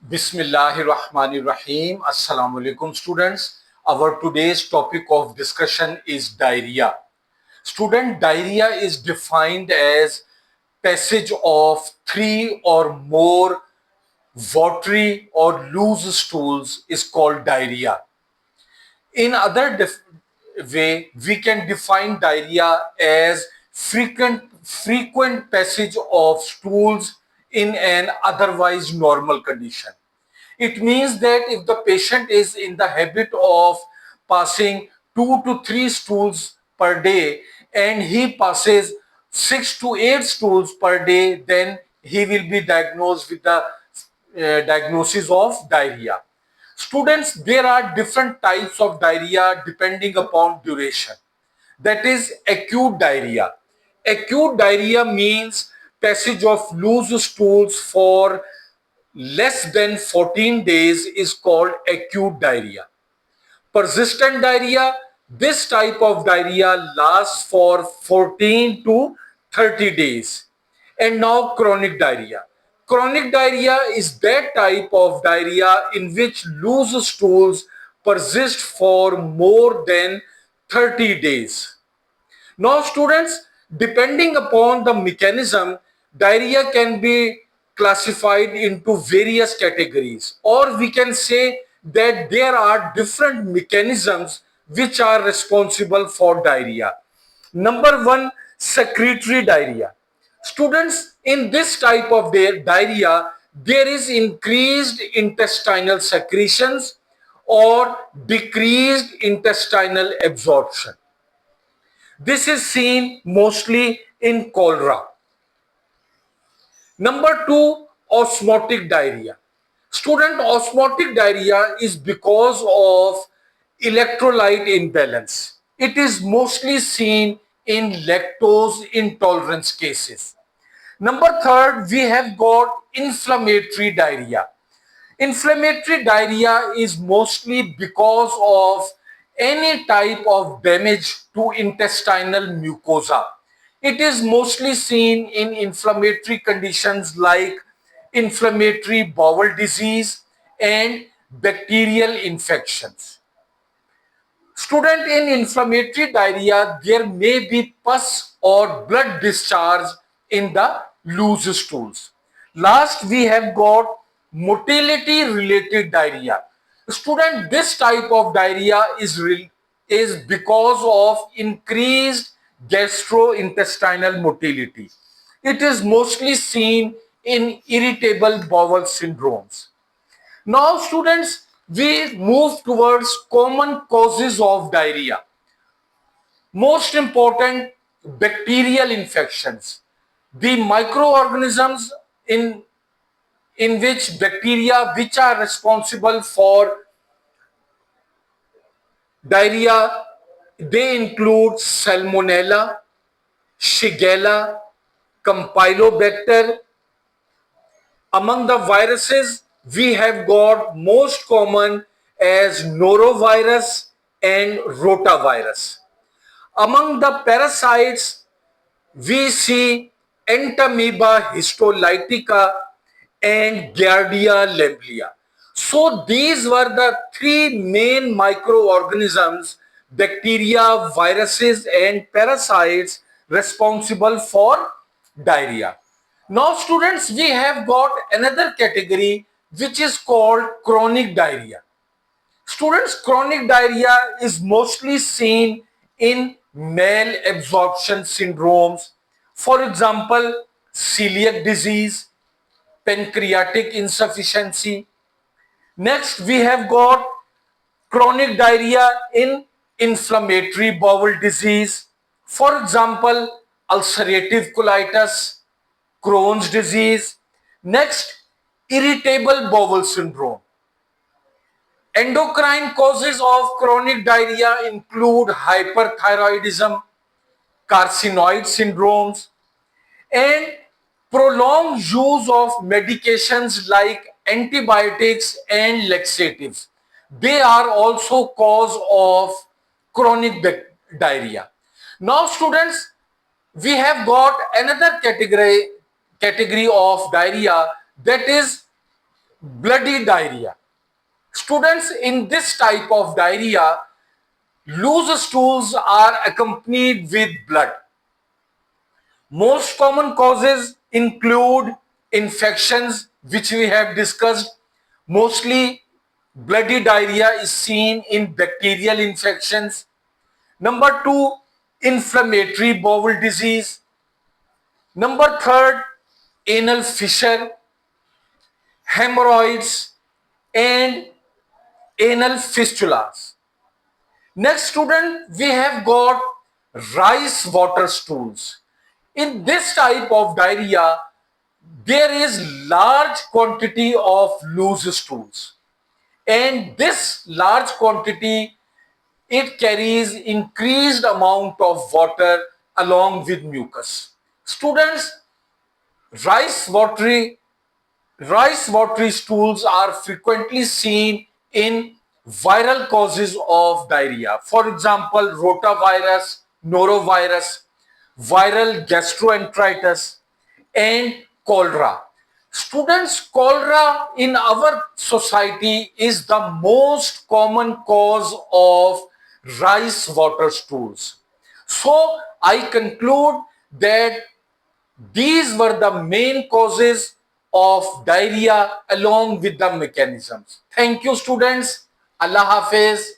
Bismillahirrahmanirrahim. Assalamu alaikum, students. Our today's topic of discussion is diarrhea. Student, diarrhea is defined as passage of three or more watery or loose stools is called diarrhea. In other way, we can define diarrhea as frequent passage of stools in an otherwise normal condition. It means that if the patient is in the habit of passing 2 to 3 stools per day and he passes 6 to 8 stools per day, then he will be diagnosed with the diagnosis of diarrhea. Students, there are different types of diarrhea depending upon duration. That is acute diarrhea. Acute diarrhea means passage of loose stools for less than 14 days is called acute diarrhea. Persistent diarrhea, this type of diarrhea lasts for 14 to 30 days. And now chronic diarrhea. Chronic diarrhea is that type of diarrhea in which loose stools persist for more than 30 days. Now, students, depending upon the mechanism, diarrhea can be classified into various categories, or we can say that there are different mechanisms which are responsible for diarrhea. Number one, secretory diarrhea. Students, in this type of diarrhea, there is increased intestinal secretions or decreased intestinal absorption. This is seen mostly in cholera. Number two, osmotic diarrhea. Student, osmotic diarrhea is because of electrolyte imbalance. It is mostly seen in lactose intolerance cases. Number third, we have got inflammatory diarrhea. Inflammatory diarrhea is mostly because of any type of damage to intestinal mucosa. It is mostly seen in inflammatory conditions like inflammatory bowel disease and bacterial infections. Student, in inflammatory diarrhea, there may be pus or blood discharge in the loose stools. Last, we have got motility related diarrhea. Student, this type of diarrhea is because of increased gastrointestinal motility. It is mostly seen in irritable bowel syndromes. Now, students, we move towards common causes of diarrhea. Most important, bacterial infections. The microorganisms in which bacteria which are responsible for diarrhea, they include Salmonella, Shigella, Campylobacter. Among the viruses, we have got most common as norovirus and rotavirus. Among the parasites, we see Entamoeba histolytica and Giardia lamblia. So these were the three main microorganisms, bacteria, viruses and parasites responsible for diarrhea. Now students, we have got another category which is called chronic diarrhea. Students, chronic diarrhea is mostly seen in malabsorption syndromes. For example, celiac disease, pancreatic insufficiency. Next, we have got chronic diarrhea in inflammatory bowel disease. For example, ulcerative colitis, Crohn's disease. Next, irritable bowel syndrome. Endocrine causes of chronic diarrhea include hyperthyroidism, carcinoid syndromes, and prolonged use of medications like antibiotics and laxatives. They are also cause of chronic diarrhea. Now, students, we have got another category of diarrhea, that is bloody diarrhea. Students, in this type of diarrhea, loose stools are accompanied with blood. Most common causes include infections, which we have discussed. Mostly bloody diarrhea is seen in bacterial infections. Number two, inflammatory bowel disease. Number third, anal fissure, hemorrhoids, and anal fistulas. Next, student, we have got rice water stools. In this type of diarrhea, there is large quantity of loose stools, and this large quantity, it carries increased amount of water along with mucus. Students, rice watery rice watery stools are frequently seen in viral causes of diarrhea. For example, rotavirus, norovirus, viral gastroenteritis, and cholera. Students, cholera in our society is the most common cause of rice water stools. So I conclude that these were the main causes of diarrhea along with the mechanisms. Thank you, students. Allah Hafiz.